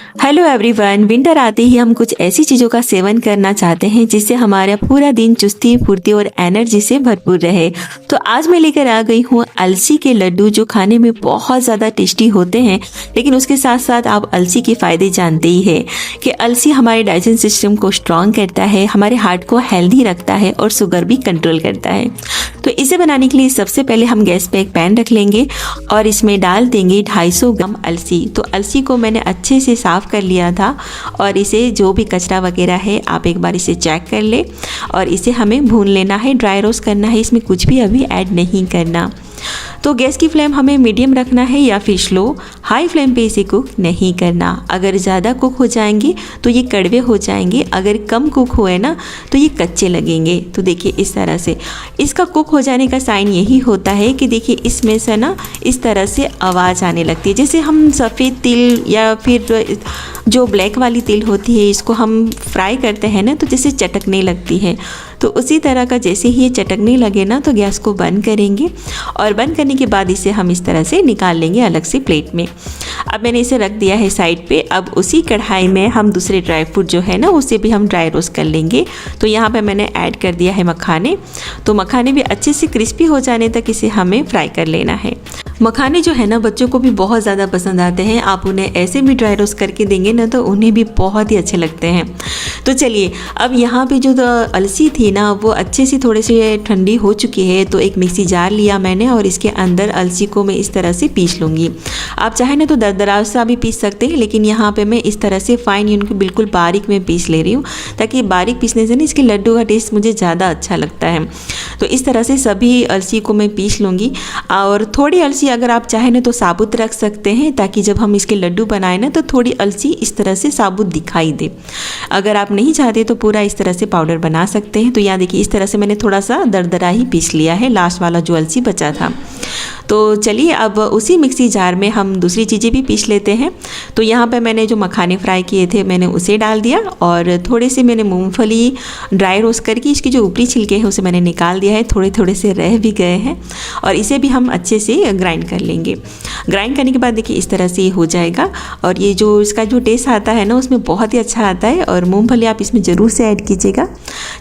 Hello everyone. Winter आते ही हम कुछ ऐसी चीज़ों का सेवन करना चाहते हैं जिससे हमारा पूरा दिन चुस्ती फुर्ती और एनर्जी से भरपूर रहे। तो आज मैं लेकर आ गई हूँ अलसी के लड्डू, जो खाने में बहुत ज़्यादा टेस्टी होते हैं। लेकिन उसके साथ साथ आप अलसी के फ़ायदे जानते ही हैं कि अलसी हमारे डाइजेशन सिस्टम को स्ट्रॉन्ग करता है, हमारे हार्ट को हेल्दी रखता है और शुगर भी कंट्रोल करता है। तो इसे बनाने के लिए सबसे पहले हम गैस पे एक पैन रख लेंगे और इसमें डाल देंगे 250 ग्राम अलसी। तो अलसी को मैंने अच्छे से साफ़ कर लिया था और इसे जो भी कचरा वगैरह है आप एक बार इसे चेक कर ले और इसे हमें भून लेना है, ड्राई रोस्ट करना है, इसमें कुछ भी अभी ऐड नहीं करना। तो गैस की फ्लेम हमें मीडियम रखना है या फिर स्लो, हाई फ्लेम पे इसे कुक नहीं करना। अगर ज़्यादा कुक हो जाएंगे तो ये कड़वे हो जाएंगे, अगर कम कुक हुए ना तो ये कच्चे लगेंगे। तो देखिए इस तरह से इसका कुक हो जाने का साइन यही होता है कि देखिए इसमें से ना इस तरह से आवाज़ आने लगती है। जैसे हम सफ़ेद तिल या फिर जो ब्लैक वाली तिल होती है इसको हम फ्राई करते हैं ना, तो जैसे चटकने लगती है, तो उसी तरह का जैसे ही ये चटकने लगे ना तो गैस को बंद करेंगे और बंद करने के बाद इसे हम इस तरह से निकाल लेंगे अलग से प्लेट में। अब मैंने इसे रख दिया है साइड पे। अब उसी कढ़ाई में हम दूसरे ड्राई फ्रूट जो है ना उसे भी हम ड्राई रोस्ट कर लेंगे। तो यहाँ पे मैंने ऐड कर दिया है मखाने। तो मखाने भी अच्छे से क्रिस्पी हो जाने तक इसे हमें फ्राई कर लेना है। मखाने जो है ना बच्चों को भी बहुत ज़्यादा पसंद आते हैं। आप उन्हें ऐसे भी ड्राई रोस्ट करके देंगे ना तो उन्हें भी बहुत ही अच्छे लगते हैं। तो चलिए अब यहाँ पे जो अलसी थी ना वो अच्छे से थोड़े से ठंडी हो चुकी है। तो एक मिक्सी जार लिया मैंने और इसके अंदर अलसी को मैं इस तरह से पीस लूँगी। आप चाहे ना तो दरदरा सा भी पीस सकते हैं, लेकिन यहाँ पे मैं इस तरह से फाइन इनको बिल्कुल बारीक में पीस ले रही हूँ, ताकि बारीक पीसने से ना इसके लड्डू का टेस्ट मुझे ज़्यादा अच्छा लगता है। तो इस तरह से सभी अलसी को मैं पीस लूँगी। और थोड़ी अलसी अगर आप चाहें ना तो साबुत रख सकते हैं, ताकि जब हम इसके लड्डू बनाए ना तो थोड़ी अलसी इस तरह से साबुत दिखाई दे। अगर आप नहीं चाहते तो पूरा इस तरह से पाउडर बना सकते हैं। तो यहाँ देखिए इस तरह से मैंने थोड़ा सा दरदरा ही पीस लिया है, लास्ट वाला जो अलसी बचा था। तो चलिए अब उसी मिक्सी जार में हम दूसरी चीज़ें भी पीस लेते हैं। तो यहाँ पे मैंने जो मखाने फ्राई किए थे मैंने उसे डाल दिया और थोड़े से मैंने मूंगफली ड्राई रोस्ट करके इसकी जो ऊपरी छिलके हैं उसे मैंने निकाल दिया है, थोड़े थोड़े से रह भी गए हैं। और इसे भी हम अच्छे से ग्राइंड कर लेंगे। ग्राइंड करने के बाद देखिए इस तरह से ये हो जाएगा और ये जो इसका जो टेस्ट आता है ना उसमें बहुत ही अच्छा आता है। और मूंगफली आप इसमें ज़रूर से ऐड कीजिएगा।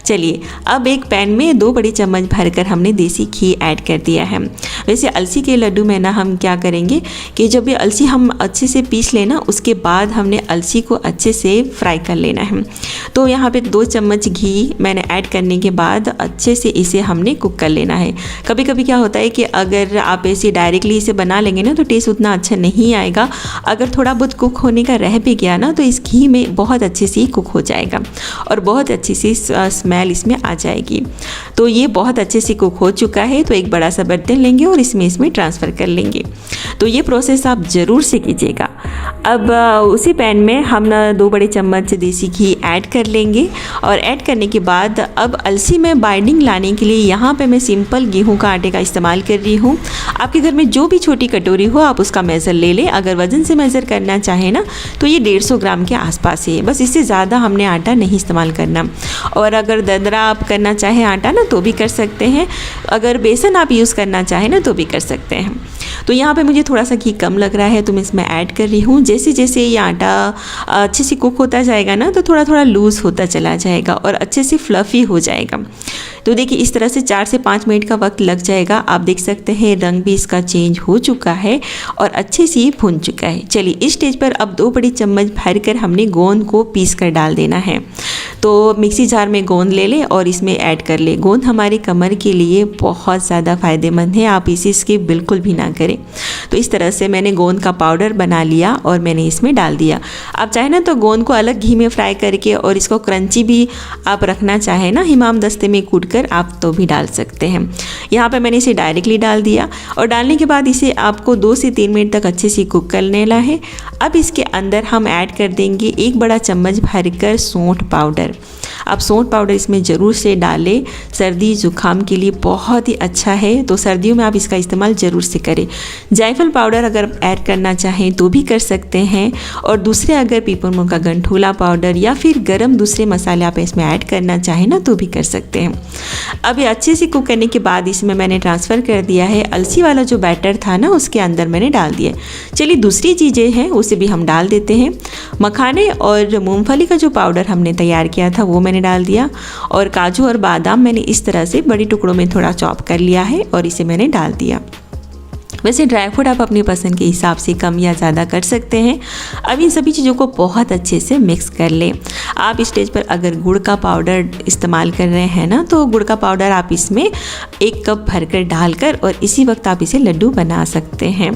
चलिए अब एक पैन में 2 बड़ी चम्मच भरकर हमने देसी घी ऐड कर दिया है। वैसे अलसी के लड्डू में ना हम क्या करेंगे कि जब ये अलसी हम अच्छे से पीस लेना उसके बाद हमने अलसी को अच्छे से फ्राई कर लेना है। तो यहाँ पे 2 चम्मच घी मैंने ऐड करने के बाद अच्छे से इसे हमने कुक कर लेना है। कभी कभी क्या होता है कि अगर आप ऐसे डायरेक्टली इसे बना लेंगे ना तो टेस्ट उतना अच्छा नहीं आएगा। अगर थोड़ा बहुत कुक होने का रह भी गया ना तो इस घी में बहुत अच्छे से कुक हो जाएगा और बहुत अच्छी सी स्मेल इसमें आ जाएगी। तो ये बहुत अच्छे से कुक हो चुका है। तो एक बड़ा सा बर्तन लेंगे और इसमें ट्रांसफ़र कर लेंगे। तो ये प्रोसेस आप ज़रूर से कीजिएगा। अब उसी पैन में हम 2 बड़े चम्मच देसी घी ऐड कर लेंगे और ऐड करने के बाद अब अलसी में बाइंडिंग लाने के लिए यहाँ पे मैं सिंपल गेहूं का आटे का इस्तेमाल कर रही हूँ। आपके घर में जो भी छोटी कटोरी हो आप उसका मेज़र ले लें। अगर वज़न से मेज़र करना चाहें ना तो ये 150 ग्राम के आसपास है, बस इससे ज़्यादा हमने आटा नहीं इस्तेमाल करना। और अगर दरदरा आप करना चाहें आटा ना तो भी कर सकते हैं, अगर बेसन आप यूज़ करना चाहें ना तो भी कर सकते हैं। तो यहाँ पे मुझे थोड़ा सा घी कम लग रहा है तो मैं इसमें ऐड कर रही हूँ। जैसे जैसे ये आटा अच्छे से कुक होता जाएगा ना तो थोड़ा थोड़ा लूज़ होता चला जाएगा और अच्छे से फ्लफ़ी हो जाएगा। तो देखिए इस तरह से 4 से 5 मिनट का वक्त लग जाएगा। आप देख सकते हैं रंग भी इसका चेंज हो चुका है और अच्छे से ये भुन चुका है। चलिए इस स्टेज पर अब 2 बड़ी चम्मच भरकर हमने गोंद को पीस कर डाल देना है। तो मिक्सी जार में गोंद ले लें और इसमें ऐड कर ले। गोंद हमारे कमर के लिए बहुत ज़्यादा फ़ायदेमंद है, आप इसे स्किप बिल्कुल भी ना करें। तो इस तरह से मैंने गोंद का पाउडर बना लिया और मैंने इसमें डाल दिया। आप चाहे ना तो गोंद को अलग घी में फ्राई करके और इसको क्रंची भी आप रखना चाहें ना हिमाम दस्ते में कूट कर आप तो भी डाल सकते हैं। यहाँ पर मैंने इसे डायरेक्टली डाल दिया और डालने के बाद इसे आपको 2 से 3 मिनट तक अच्छे से कुक कर लेना है। अब इसके अंदर हम ऐड कर देंगे 1 बड़ा चम्मच भरकर सौंठ पाउडर। आप सौंठ पाउडर इसमें ज़रूर से डालें, सर्दी ज़ुकाम के लिए बहुत ही अच्छा है। तो सर्दियों में आप इसका इस्तेमाल ज़रूर से करें। जायफल पाउडर अगर ऐड करना चाहें तो भी कर सकते हैं। और दूसरे अगर पीपरमिंट का गंठोला पाउडर या फिर गरम दूसरे मसाले आप इसमें ऐड करना चाहें ना तो भी कर सकते हैं। अब ये अच्छे से कुक करने के बाद इसमें मैंने ट्रांसफ़र कर दिया है अलसी वाला जो बैटर था ना उसके अंदर मैंने डाल दिया। चलिए दूसरी चीज़ें हैं उसे भी हम डाल देते हैं। मखाने और मूंगफली का जो पाउडर हमने तैयार किया था वो मैंने डाल दिया, और काजू और बादाम मैंने इस तरह से बड़े टुकड़ों में थोड़ा चॉप कर लिया है और इसे मैंने डाल दिया। वैसे ड्राई फ्रूट आप अपनी पसंद के हिसाब से कम या ज़्यादा कर सकते हैं। अब इन सभी चीज़ों को बहुत अच्छे से मिक्स कर लें। आप स्टेज पर अगर गुड़ का पाउडर इस्तेमाल कर रहे हैं ना, तो गुड़ का पाउडर आप इसमें 1 कप भरकर डालकर और इसी वक्त आप इसे लड्डू बना सकते हैं,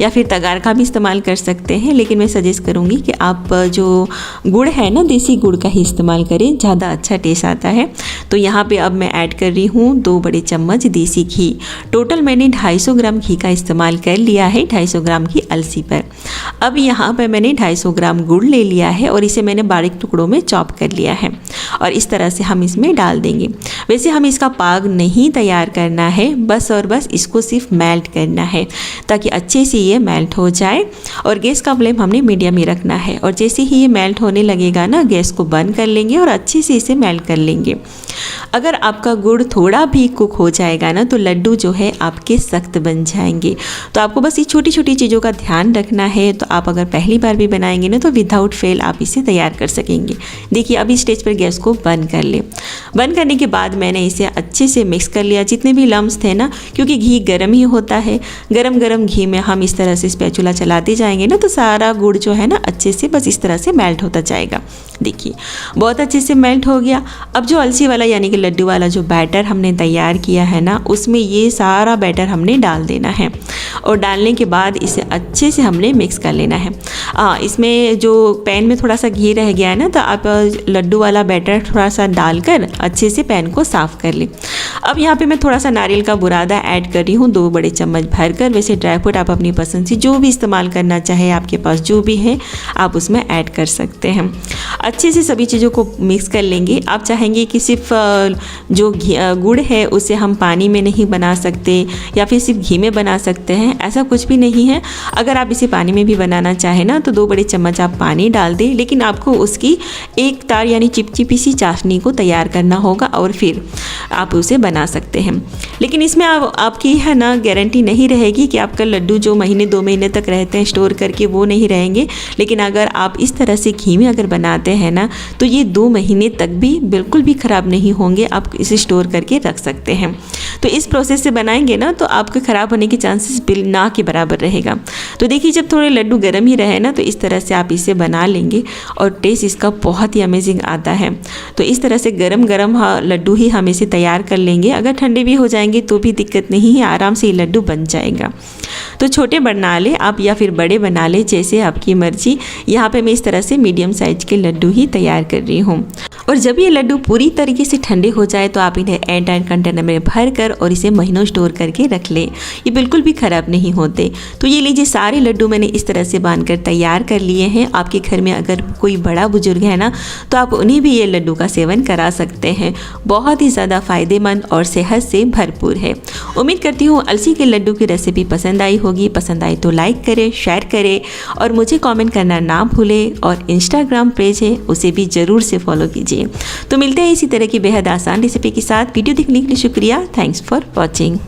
या फिर तगार का भी इस्तेमाल कर सकते हैं। लेकिन मैं सजेस्ट करूँगी कि आप जो गुड़ है ना, देसी गुड़ का ही इस्तेमाल करें, ज़्यादा अच्छा टेस्ट आता है। तो यहाँ पर अब मैं ऐड कर रही हूँ 2 बड़े चम्मच देसी घी। टोटल मैंने 250 ग्राम घी का इस्तेमाल कर लिया है 250 ग्राम की अलसी पर। अब यहाँ पर मैंने 250 ग्राम गुड़ ले लिया है और इसे मैंने बारीक टुकड़ों में चॉप कर लिया है और इस तरह से हम इसमें डाल देंगे। वैसे हम इसका पाग नहीं तैयार करना है, बस और बस इसको सिर्फ मेल्ट करना है ताकि अच्छे से ये मेल्ट हो जाए। और गैस का फ्लेम हमने मीडियम में रखना है और जैसे ही ये मेल्ट होने लगेगा ना, गैस को बंद कर लेंगे और अच्छे से इसे मेल्ट कर लेंगे। अगर आपका गुड़ थोड़ा भी कुक हो जाएगा ना, तो लड्डू जो है आपके सख्त बन जाएंगे। तो आपको बस ये छोटी छोटी चीज़ों का ध्यान रखना है। तो आप अगर पहली बार भी बनाएंगे ना, तो विदाउट फेल आप इसे तैयार कर सकेंगे। देखिए अब इस स्टेज पर गैस को बंद कर लें। बंद करने के बाद मैंने इसे अच्छे से मिक्स कर लिया, जितने भी लम्स थे ना, क्योंकि घी गर्म ही होता है। गरम गरम घी में हम इस तरह से स्पैचुला चलाते जाएंगे ना, तो सारा गुड़ जो है ना अच्छे से बस इस तरह से मेल्ट होता जाएगा। देखिए बहुत अच्छे से मेल्ट हो गया। अब जो अलसी वाला यानी कि लड्डू वाला जो बैटर हमने तैयार किया है ना, उसमें ये सारा बैटर हमने डाल देना है और डालने के बाद इसे अच्छे से हमने मिक्स कर लेना है। इसमें जो पैन में थोड़ा सा घी रह गया है ना, तो आप लड्डू वाला बैटर थोड़ा सा डालकर अच्छे से पैन को साफ़ कर लें। अब यहाँ पे मैं थोड़ा सा नारियल का बुरादा ऐड कर रही हूँ 2 बड़े चम्मच भरकर। वैसे ड्राई फ्रूट आप अपनी पसंद से जो भी इस्तेमाल करना चाहे, आपके पास जो भी है आप उसमें ऐड कर सकते हैं। अच्छे से सभी चीज़ों को मिक्स कर लेंगे। आप चाहेंगे कि सिर्फ जो गुड़ है उसे हम पानी में नहीं बना सकते या फिर सिर्फ घी में बना सकते हैं, ऐसा कुछ भी नहीं है। अगर आप इसे पानी में भी बनाना चाहें ना, तो 2 बड़े चम्मच आप पानी डाल दें, लेकिन आपको उसकी एक तार यानी चिपचिपी सी चाशनी को तैयार करना होगा और फिर आप उसे बना सकते हैं। लेकिन इसमें आपकी है ना गारंटी नहीं रहेगी कि आपका लड्डू जो महीने 2 महीने तक रहते हैं स्टोर करके, वो नहीं रहेंगे। लेकिन अगर आप इस तरह से घी में अगर बनाते हैं ना, तो ये 2 महीने तक भी बिल्कुल भी ख़राब नहीं होंगे। आप इसे स्टोर करके रख सकते हैं। तो इस प्रोसेस से बनाएंगे ना, तो आपके ख़राब होने के चांसेस ना के बराबर रहेगा। तो देखिए जब थोड़े लड्डू गर्म ही रहे ना, तो इस तरह से आप इसे बना लेंगे और टेस्ट इसका बहुत ही अमेजिंग आता है। तो इस तरह से गरम गरम लड्डू ही हम इसे तैयार कर लेंगे। अगर ठंडे भी हो जाएंगे तो भी दिक्कत नहीं है, आराम से ये लड्डू बन जाएगा। तो छोटे बना ले आप या फिर बड़े बना ले, जैसे आपकी मर्जी। यहाँ पे मैं इस तरह से मीडियम साइज के लड्डू ही तैयार कर रही हूँ। और जब ये लड्डू पूरी तरीके से ठंडे हो जाए तो आप इन्हें एयर टाइट कंटेनर में भर कर और इसे महीनों स्टोर करके रख लें। ये बिल्कुल भी ख़राब नहीं होते। तो ये लीजिए सारे लड्डू मैंने इस तरह से बांध कर तैयार कर लिए हैं। आपके घर में अगर कोई बड़ा बुजुर्ग है ना, तो आप उन्हें भी ये लड्डू का सेवन करा सकते हैं। बहुत ही ज़्यादा फ़ायदेमंद और सेहत से भरपूर है। उम्मीद करती हूँ अलसी के लड्डू की रेसिपी पसंद आई होगी। पसंद आई तो लाइक करें, शेयर करें और मुझे कमेंट करना ना भूलें। और इंस्टाग्राम पेज है उसे भी ज़रूर से फॉलो कीजिए। तो मिलते हैं इसी तरह की बेहद आसान रेसिपी के साथ। वीडियो देखने के लिए शुक्रिया। Thanks for watching.